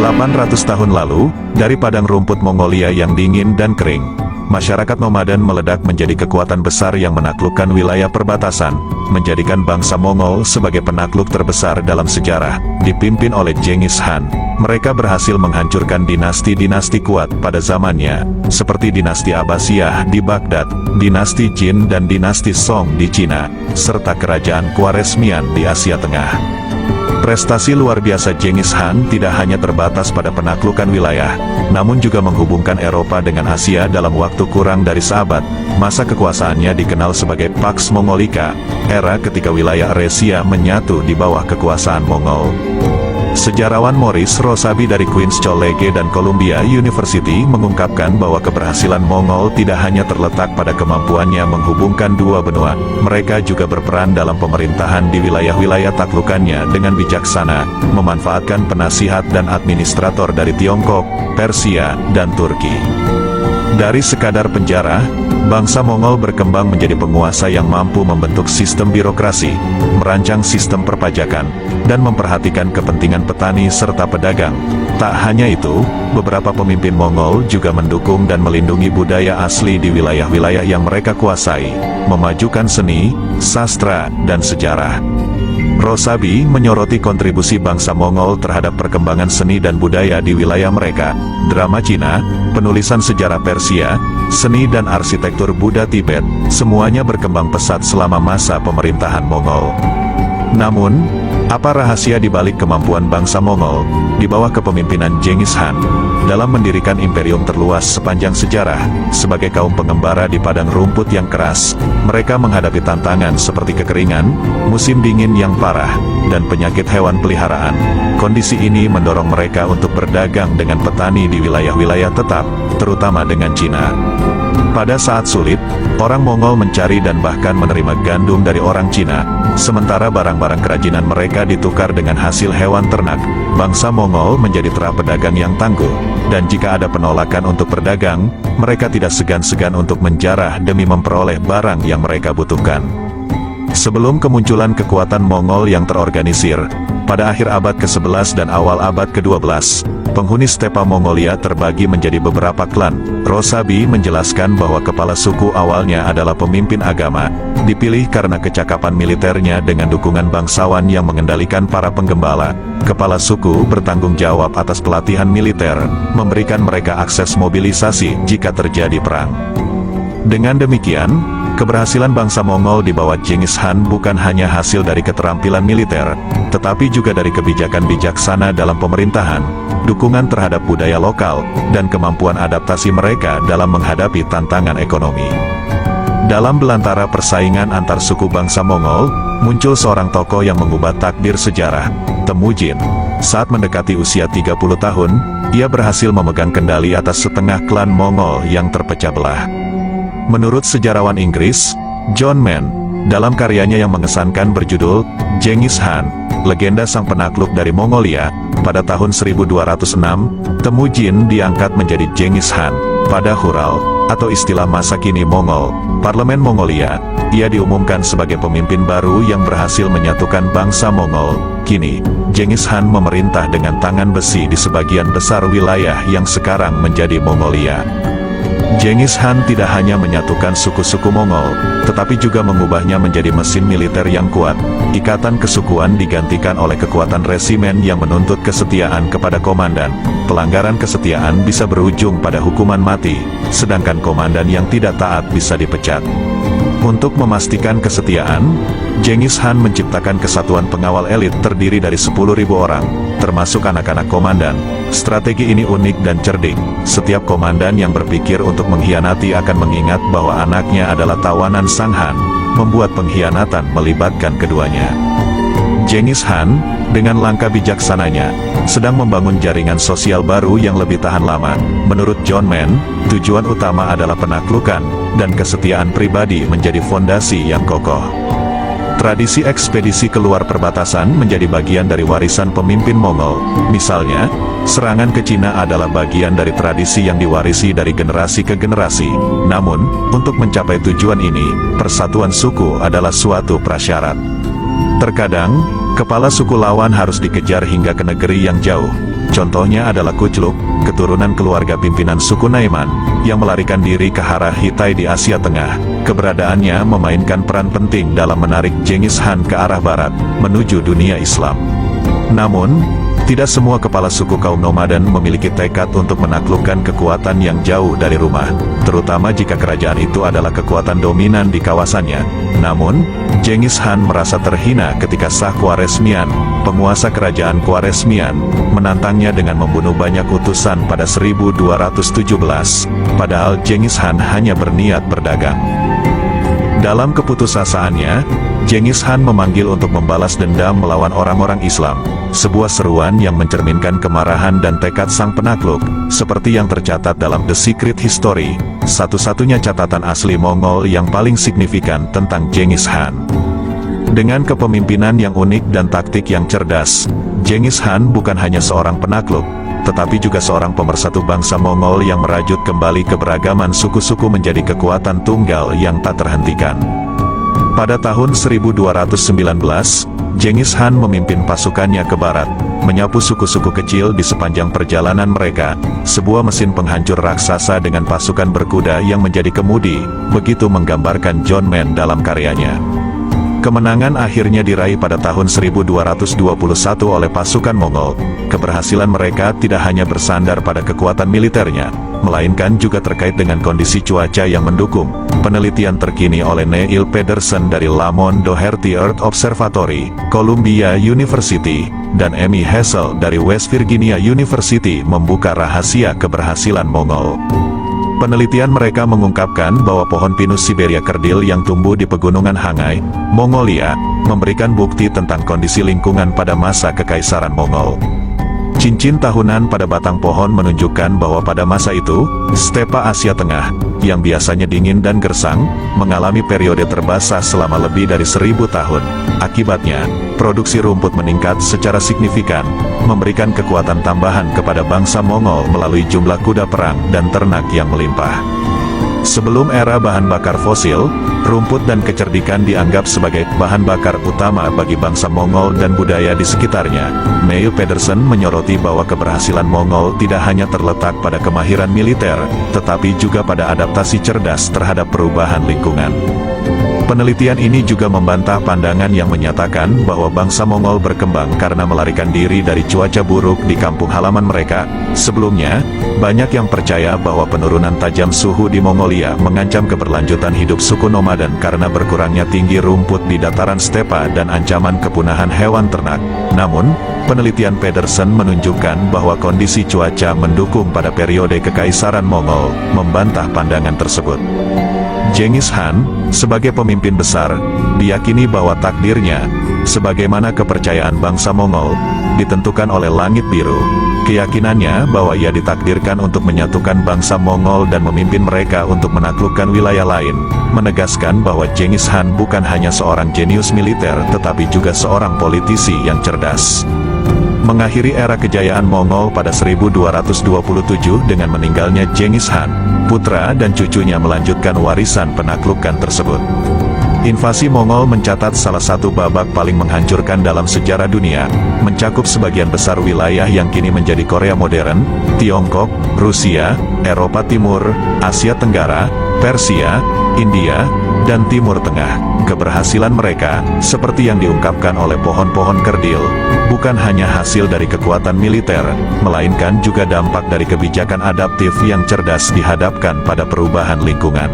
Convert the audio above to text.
800 tahun lalu, dari padang rumput Mongolia yang dingin dan kering, masyarakat nomaden meledak menjadi kekuatan besar yang menaklukkan wilayah perbatasan, menjadikan bangsa Mongol sebagai penakluk terbesar dalam sejarah, dipimpin oleh Genghis Khan. Mereka berhasil menghancurkan dinasti-dinasti kuat pada zamannya, seperti dinasti Abbasiyah di Baghdad, dinasti Jin dan dinasti Song di Cina, serta kerajaan Khwarezmian di Asia Tengah. Prestasi luar biasa Genghis Khan tidak hanya terbatas pada penaklukan wilayah, namun juga menghubungkan Eropa dengan Asia dalam waktu kurang dari seabad. Masa kekuasaannya dikenal sebagai Pax Mongolica, era ketika wilayah Eurasia menyatu di bawah kekuasaan Mongol. Sejarawan Maurice Rossabi dari Queen's College dan Columbia University mengungkapkan bahwa keberhasilan Mongol tidak hanya terletak pada kemampuannya menghubungkan dua benua, mereka juga berperan dalam pemerintahan di wilayah-wilayah taklukannya dengan bijaksana, memanfaatkan penasihat dan administrator dari Tiongkok, Persia, dan Turki. Dari sekadar penjara, bangsa Mongol berkembang menjadi penguasa yang mampu membentuk sistem birokrasi, merancang sistem perpajakan, dan memperhatikan kepentingan petani serta pedagang. Tak hanya itu, beberapa pemimpin Mongol juga mendukung dan melindungi budaya asli di wilayah-wilayah yang mereka kuasai, memajukan seni, sastra, dan sejarah. Rossabi menyoroti kontribusi bangsa Mongol terhadap perkembangan seni dan budaya di wilayah mereka, drama Cina, penulisan sejarah Persia, seni dan arsitektur Buddha Tibet, semuanya berkembang pesat selama masa pemerintahan Mongol. Namun, apa rahasia di balik kemampuan bangsa Mongol, di bawah kepemimpinan Genghis Khan, dalam mendirikan imperium terluas sepanjang sejarah? Sebagai kaum pengembara di padang rumput yang keras, mereka menghadapi tantangan seperti kekeringan, musim dingin yang parah, dan penyakit hewan peliharaan. Kondisi ini mendorong mereka untuk berdagang dengan petani di wilayah-wilayah tetap, terutama dengan Cina. Pada saat sulit, orang Mongol mencari dan bahkan menerima gandum dari orang Cina, sementara barang-barang kerajinan mereka ditukar dengan hasil hewan ternak. Bangsa Mongol menjadi terah pedagang yang tangguh, dan jika ada penolakan untuk berdagang, mereka tidak segan-segan untuk menjarah demi memperoleh barang yang mereka butuhkan. Sebelum kemunculan kekuatan Mongol yang terorganisir, pada akhir abad ke-11 dan awal abad ke-12, penghuni stepa Mongolia terbagi menjadi beberapa klan. Rossabi menjelaskan bahwa kepala suku awalnya adalah pemimpin agama, dipilih karena kecakapan militernya dengan dukungan bangsawan yang mengendalikan para penggembala. Kepala suku bertanggung jawab atas pelatihan militer, memberikan mereka akses mobilisasi jika terjadi perang. Dengan demikian, keberhasilan bangsa Mongol di bawah Genghis Khan bukan hanya hasil dari keterampilan militer, tetapi juga dari kebijakan bijaksana dalam pemerintahan, dukungan terhadap budaya lokal, dan kemampuan adaptasi mereka dalam menghadapi tantangan ekonomi. Dalam belantara persaingan antar suku bangsa Mongol, muncul seorang tokoh yang mengubah takdir sejarah, Temujin. Saat mendekati usia 30 tahun, ia berhasil memegang kendali atas setengah klan Mongol yang terpecah belah. Menurut sejarawan Inggris, John Mann, dalam karyanya yang mengesankan berjudul Genghis Khan, Legenda Sang Penakluk dari Mongolia, pada tahun 1206, Temujin diangkat menjadi Genghis Khan. Pada Hural, atau istilah masa kini Mongol, Parlemen Mongolia, ia diumumkan sebagai pemimpin baru yang berhasil menyatukan bangsa Mongol. Kini, Genghis Khan memerintah dengan tangan besi di sebagian besar wilayah yang sekarang menjadi Mongolia. Genghis Khan tidak hanya menyatukan suku-suku Mongol, tetapi juga mengubahnya menjadi mesin militer yang kuat. Ikatan kesukuan digantikan oleh kekuatan resimen yang menuntut kesetiaan kepada komandan. Pelanggaran kesetiaan bisa berujung pada hukuman mati, sedangkan komandan yang tidak taat bisa dipecat. Untuk memastikan kesetiaan, Genghis Khan menciptakan kesatuan pengawal elit terdiri dari 10.000 orang, termasuk anak-anak komandan. Strategi ini unik dan cerdik. Setiap komandan yang berpikir untuk mengkhianati akan mengingat bahwa anaknya adalah tawanan Sang Han, membuat pengkhianatan melibatkan keduanya. Genghis Khan, dengan langkah bijaksananya, sedang membangun jaringan sosial baru yang lebih tahan lama. Menurut John Mann, tujuan utama adalah penaklukan, dan kesetiaan pribadi menjadi fondasi yang kokoh. Tradisi ekspedisi keluar perbatasan menjadi bagian dari warisan pemimpin Mongol. Misalnya, serangan ke Cina adalah bagian dari tradisi yang diwarisi dari generasi ke generasi. Namun, untuk mencapai tujuan ini, persatuan suku adalah suatu prasyarat. Terkadang, kepala suku lawan harus dikejar hingga ke negeri yang jauh. Contohnya adalah Kucluk, keturunan keluarga pimpinan suku Naiman, yang melarikan diri ke Hara Hittai di Asia Tengah. Keberadaannya memainkan peran penting dalam menarik Genghis Khan ke arah barat, menuju dunia Islam. Namun, tidak semua kepala suku kaum nomaden memiliki tekad untuk menaklukkan kekuatan yang jauh dari rumah, terutama jika kerajaan itu adalah kekuatan dominan di kawasannya. Namun, Genghis Khan merasa terhina ketika Shah Khwarezmian, penguasa kerajaan Khwarezmian, menantangnya dengan membunuh banyak utusan pada 1217, padahal Genghis Khan hanya berniat berdagang. Dalam keputusasaaannya, Genghis Khan memanggil untuk membalas dendam melawan orang-orang Islam, sebuah seruan yang mencerminkan kemarahan dan tekad sang penakluk, seperti yang tercatat dalam The Secret History, satu-satunya catatan asli Mongol yang paling signifikan tentang Genghis Khan. Dengan kepemimpinan yang unik dan taktik yang cerdas, Genghis Khan bukan hanya seorang penakluk, tetapi juga seorang pemersatu bangsa Mongol yang merajut kembali keberagaman suku-suku menjadi kekuatan tunggal yang tak terhentikan. Pada tahun 1219, Genghis Khan memimpin pasukannya ke barat, menyapu suku-suku kecil di sepanjang perjalanan mereka. Sebuah mesin penghancur raksasa dengan pasukan berkuda yang menjadi kemudi, begitu menggambarkan John Mann dalam karyanya. Kemenangan akhirnya diraih pada tahun 1221 oleh pasukan Mongol. Keberhasilan mereka tidak hanya bersandar pada kekuatan militernya, melainkan juga terkait dengan kondisi cuaca yang mendukung. Penelitian terkini oleh Neil Pedersen dari Lamont Doherty Earth Observatory, Columbia University, dan Amy Hassel dari West Virginia University membuka rahasia keberhasilan Mongol. Penelitian mereka mengungkapkan bahwa pohon pinus Siberia kerdil yang tumbuh di pegunungan Hangai, Mongolia, memberikan bukti tentang kondisi lingkungan pada masa Kekaisaran Mongol. Cincin tahunan pada batang pohon menunjukkan bahwa pada masa itu, stepa Asia Tengah, yang biasanya dingin dan gersang, mengalami periode terbasah selama lebih dari 1000 tahun. Akibatnya, produksi rumput meningkat secara signifikan, memberikan kekuatan tambahan kepada bangsa Mongol melalui jumlah kuda perang dan ternak yang melimpah. Sebelum era bahan bakar fosil, rumput dan kecerdikan dianggap sebagai bahan bakar utama bagi bangsa Mongol dan budaya di sekitarnya. Neil Pedersen menyoroti bahwa keberhasilan Mongol tidak hanya terletak pada kemahiran militer, tetapi juga pada adaptasi cerdas terhadap perubahan lingkungan. Penelitian ini juga membantah pandangan yang menyatakan bahwa bangsa Mongol berkembang karena melarikan diri dari cuaca buruk di kampung halaman mereka. Sebelumnya, banyak yang percaya bahwa penurunan tajam suhu di Mongolia mengancam keberlanjutan hidup suku nomaden karena berkurangnya tinggi rumput di dataran stepa dan ancaman kepunahan hewan ternak. Namun, penelitian Pedersen menunjukkan bahwa kondisi cuaca mendukung pada periode Kekaisaran Mongol, membantah pandangan tersebut. Genghis Khan, sebagai pemimpin besar, diyakini bahwa takdirnya, sebagaimana kepercayaan bangsa Mongol, ditentukan oleh langit biru. Keyakinannya bahwa ia ditakdirkan untuk menyatukan bangsa Mongol dan memimpin mereka untuk menaklukkan wilayah lain, menegaskan bahwa Genghis Khan bukan hanya seorang jenius militer tetapi juga seorang politisi yang cerdas. Mengakhiri era kejayaan Mongol pada 1227 dengan meninggalnya Genghis Khan, putra dan cucunya melanjutkan warisan penaklukan tersebut. Invasi Mongol mencatat salah satu babak paling menghancurkan dalam sejarah dunia, mencakup sebagian besar wilayah yang kini menjadi Korea modern, Tiongkok, Rusia, Eropa Timur, Asia Tenggara, Persia, India, dan Timur Tengah. Keberhasilan mereka, seperti yang diungkapkan oleh pohon-pohon kerdil, bukan hanya hasil dari kekuatan militer, melainkan juga dampak dari kebijakan adaptif yang cerdas dihadapkan pada perubahan lingkungan.